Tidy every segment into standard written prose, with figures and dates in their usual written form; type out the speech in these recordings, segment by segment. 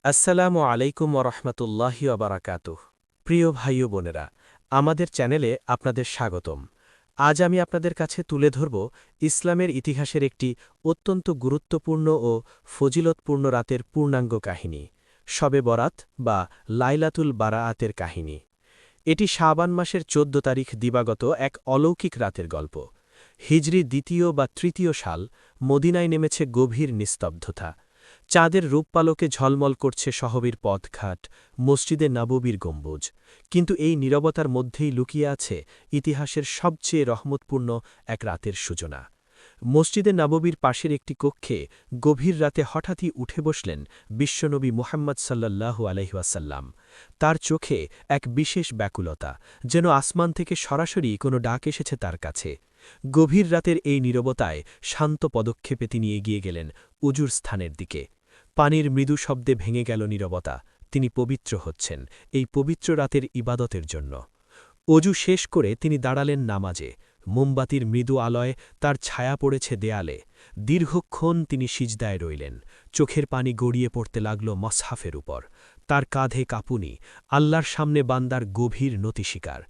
আসসালামু আলাইকুম ওরহমতুল্লাহি ওবারাকাতুহ। প্রিয় ভাই ও বোনেরা, আমাদের চ্যানেলে আপনাদের স্বাগতম। আজ আমি আপনাদের কাছে তুলে ধরব ইসলামের ইতিহাসের একটি অত্যন্ত গুরুত্বপূর্ণ ও ফজিলতপূর্ণ রাতের পূর্ণাঙ্গ কাহিনী, শবে বরাত বা লাইলাতুল বারাআতের কাহিনী। এটি শাবান মাসের ১৪ তারিখ দিবাগত এক অলৌকিক রাতের গল্প। হিজরি ২য় বা তৃতীয় সাল, মদিনায় নেমেছে গভীর নিস্তব্ধতা। চাঁদের রূপপালকে ঝলমল করছে শহরের পথঘাট, মসজিদে নববীর গম্বুজ। কিন্তু এই নীরবতার মধ্যেই লুকিয়ে আছে ইতিহাসের সবচেয়ে রহমতপূর্ণ এক রাতের সূচনা। মসজিদে নববীর পাশের একটি কক্ষে গভীর রাতে হঠাৎই উঠে বসলেন বিশ্বনবী মুহাম্মদ সাল্লাল্লাহু আলাইহি ওয়াসাল্লাম। তার চোখে এক বিশেষ ব্যাকুলতা, যেন আসমান থেকে সরাসরি কোনো ডাক এসেছে তার কাছে। গভীর রাতের এই নীরবতায় শান্ত পদক্ষেপে তিনি এগিয়ে গেলেন উজুর স্থানের দিকে। পানির মৃদু শব্দে ভেঙে গেল নীরবতা। তিনি পবিত্র হচ্ছেন এই পবিত্র রাতের ইবাদতের জন্য। অজু শেষ করে তিনি দাঁড়ালেন নামাজে। মোমবাতির মৃদু আলোয় তার ছায়া পড়েছে দেয়ালে। দীর্ঘক্ষণ তিনি সিজদায় রইলেন। চোখের পানি গড়িয়ে পড়তে লাগল মসহাফের উপর। তার কাঁধে কাঁপুনি, আল্লাহর সামনে বান্দার গভীর নতিস্বীকার।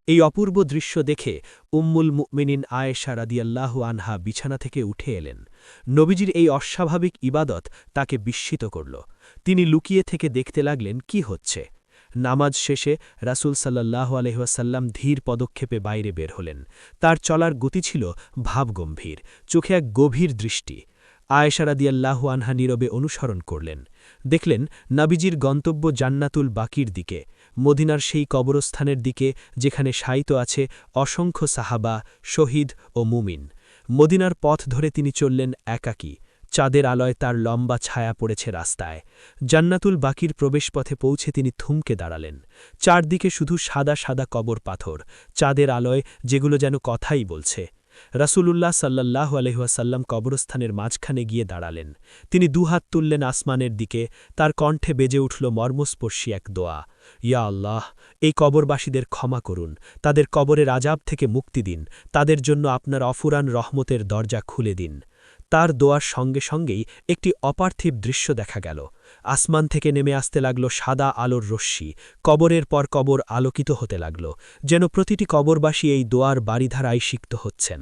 এই অপূর্ব দৃশ্য দেখে উম্মুল মুমিনিন আয়েশা রাদিয়াল্লাহু আনহা বিছানা থেকে উঠে এলেন। নবীজির এই অস্বাভাবিক ইবাদত তাকে বিস্মিত করল। তিনি লুকিয়ে থেকে দেখতে লাগলেন কি হচ্ছে। নামাজ শেষে রাসূল সাল্লাল্লাহু আলাইহি ওয়াসাল্লাম ধীর পদক্ষেপে বাইরে বের হলেন। তার চলার গতি ছিল ভাবগম্ভীর, চোখে এক গভীর দৃষ্টি। আয়েশা রাদিয়াল্লাহু আনহা নীরবে অনুসরণ করলেন। দেখলেন নবীজির গন্তব্য জান্নাতুল বাকির দিকে, মদিনার সেই কবরস্থানের দিকে যেখানে শায়িত আছে অসংখ্য সাহাবা, শহীদ ও মুমিন। মদিনার পথ ধরে তিনি চললেন একাকী। চাঁদের আলোয় তার লম্বা ছায়া পড়েছে রাস্তায়। জান্নাতুল বাকির প্রবেশপথে পৌঁছে তিনি থমকে দাঁড়ালেন। চারদিকে শুধু সাদা সাদা কবর পাথর, চাঁদের আলোয় যেগুলো যেন কথাই বলছে। রাসূলুল্লাহ সাল্লাল্লাহু আলাইহি ওয়াসাল্লাম কবরস্থানের মাঝখানে গিয়ে দাঁড়ালেন। তিনি দুহাত তুললেন আসমানের দিকে। তার কণ্ঠে বেজে উঠল মর্মস্পর্শী এক দোয়া, ইয়া আল্লাহ, এই কবরবাসীদের ক্ষমা করুন, তাদের কবরের আযাব থেকে মুক্তি দিন, তাদের জন্য আপনার অফুরান রহমতের দরজা খুলে দিন। তার দোয়ার সঙ্গে সঙ্গেই একটি অপার্থিব দৃশ্য দেখা গেল। আসমান থেকে নেমে আসতে লাগল সাদা আলোর রশ্মি। কবরের পর কবর আলোকিত হতে লাগল, যেন প্রতিটি কবরবাসী এই দোয়ার বারিধারায় সিক্ত হচ্ছেন।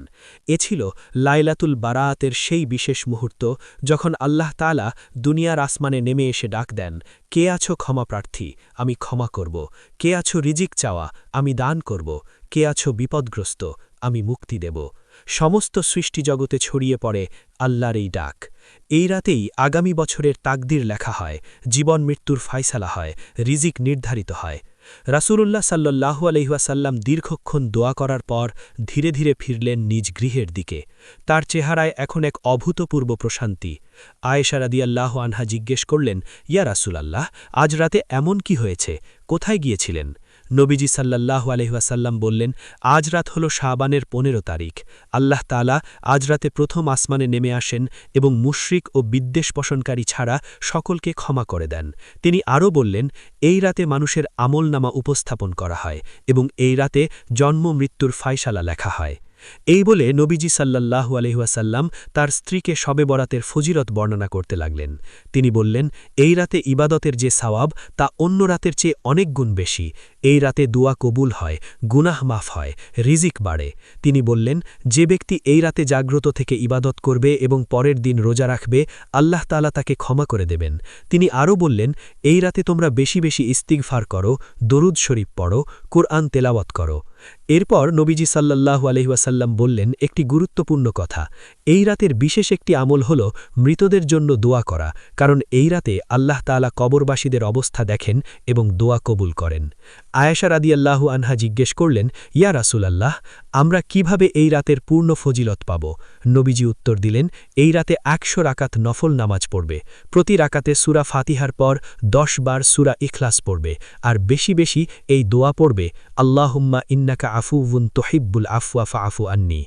এ ছিল লাইলাতুল বারাআতের সেই বিশেষ মুহূর্ত, যখন আল্লাহ তাআলা দুনিয়ার আসমানে নেমে এসে ডাক দেন, কে আছো ক্ষমাপ্রার্থী, আমি ক্ষমা করব। কে আছো রিজিক চাওয়া, আমি দান করব। কে আছো বিপদগ্রস্ত, আমি মুক্তি দেব। সমস্ত সৃষ্টিজগতে ছড়িয়ে পড়ে আল্লাহর এই ডাক। এই রাতেই আগামী বছরের তাকদির লেখা হয়, জীবন মৃত্যুর ফায়সালা হয়, রিজিক নির্ধারিত হয়। রাসূলুল্লাহ সাল্লাল্লাহু আলাইহি ওয়াসাল্লাম দীর্ঘক্ষণ দোয়া করার পর ধীরে ধীরে ফিরলেন নিজ গৃহের দিকে। তার চেহারায় এখন এক অভূতপূর্ব প্রশান্তি। আয়েশা রাদিয়াল্লাহু আনহা জিজ্ঞেস করলেন, ইয়া রাসূলাল্লাহ, আজ রাতে এমন কি হয়েছে, কোথায় গিয়েছিলেন? নবীজি সাল্লাল্লাহু আলাইহি ওয়াসাল্লাম বললেন, আজ রাত হল শাবানের ১৫ তারিখ। আল্লাহ তাআলা আজ রাতে প্রথম আসমানে নেমে আসেন এবং মুশরিক ও বিদ্বেষ পোষণকারী ছাড়া সকলকে ক্ষমা করে দেন। তিনি আরও বললেন, এই রাতে মানুষের আমলনামা উপস্থাপন করা হয় এবং এই রাতে জন্ম মৃত্যুর ফায়সালা লেখা হয়। এই বলে নবীজি সাল্লাল্লাহু আলাইহি ওয়াসাল্লাম তার স্ত্রীকে শবে বরাতের ফজিলত বর্ণনা করতে লাগলেন। তিনি বললেন, এই রাতে ইবাদতের যে সওয়াব তা অন্য রাতের চেয়ে অনেক গুণ বেশি। এই রাতে দোয়া কবুল হয়, গুনাহ মাফ হয়, রিজিক বাড়ে। তিনি বললেন, যে ব্যক্তি এই রাতে জাগ্রত থেকে ইবাদত করবে এবং পরের দিন রোজা রাখবে, আল্লাহ তাআলা তাকে ক্ষমা করে দেবেন। তিনি আরও বললেন, এই রাতে তোমরা বেশি বেশি ইস্তিগফার করো, দরুদ শরীফ পড়ো, কুরআন তেলাওয়াত করো। এরপর নবীজি সাল্লাল্লাহু আলাইহি ওয়াসাল্লাম বললেন একটি গুরুত্বপূর্ণ কথা, এই রাতের বিশেষ একটি আমল হল মৃতদের জন্য দোয়া করা, কারণ এই রাতে আল্লাহ তাআলা কবরবাসীদের অবস্থা দেখেন এবং দোয়া কবুল করেন। আয়েশা রাদিয়াল্লাহু আনহা জিজ্ঞেস করলেন, ইয়া রাসূলাল্লাহ, আমরা কিভাবে এই রাতের পূর্ণ ফজিলত পাব? নবীজি উত্তর দিলেন, এই রাতে ১০০ রাকাত নফল নামাজ পড়বে। প্রতি রাকাতে সূরা ফাতিহার পর ১০ বার সূরা ইখলাস পড়বে, আর বেশি বেশি এই দোয়া পড়বে, আল্লাহুম্মা ইন্নাকা আফুউন তুহিব্বুল আফওয়া ফাআফু আন্নী।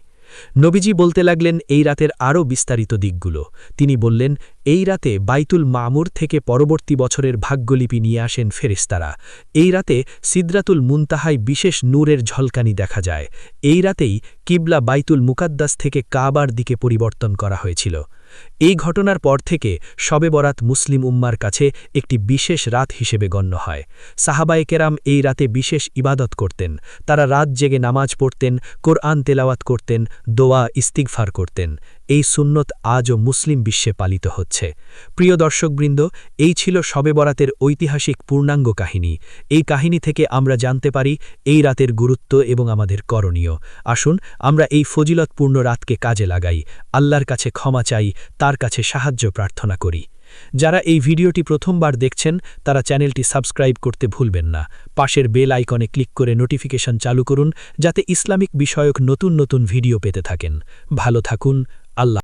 নবীজি বলতে লাগলেন এই রাতের আরও বিস্তারিত দিকগুলো। তিনি বললেন, এই রাতে বাইতুল মামুর থেকে পরবর্তী বছরের ভাগ্যলিপি নিয়ে আসেন ফেরেশতারা। এই রাতে সিদরাতুল মুনতাহায় বিশেষ নূরের ঝলকানি দেখা যায়। এই রাতেই কিবলা বাইতুল মুকাদ্দাস থেকে কাবার দিকে পরিবর্তন করা হয়েছিল। এই ঘটনার পর থেকে শবে বরাত মুসলিম উম্মার কাছে একটি বিশেষ রাত হিসেবে গণ্য হয়। সাহাবায়ে কেরাম এই রাতে বিশেষ ইবাদত করতেন। তারা রাত জেগে নামাজ পড়তেন, কোরআন তেলাওয়াত করতেন, দোয়া ইস্তিগফার করতেন। এই সুন্নত আজও মুসলিম বিশ্বে পালিত হচ্ছে। প্রিয় দর্শকবৃন্দ, এই ছিল শবে বরাতের ঐতিহাসিক পূর্ণাঙ্গ কাহিনী। এই কাহিনী থেকে আমরা জানতে পারি এই রাতের গুরুত্ব এবং আমাদের করণীয়। আসুন আমরা এই ফজিলতপূর্ণ রাতকে কাজে লাগাই, আল্লাহর কাছে ক্ষমা চাই, তার কাছে সাহায্য প্রার্থনা করি। যারা এই ভিডিওটি প্রথমবার দেখছেন তারা চ্যানেলটি সাবস্ক্রাইব করতে ভুলবেন না। পাশের বেল আইকনে ক্লিক করে নোটিফিকেশন চালু করুন, যাতে ইসলামিক বিষয়ক নতুন নতুন ভিডিও পেতে থাকেন। ভালো থাকুন। আল্লাহ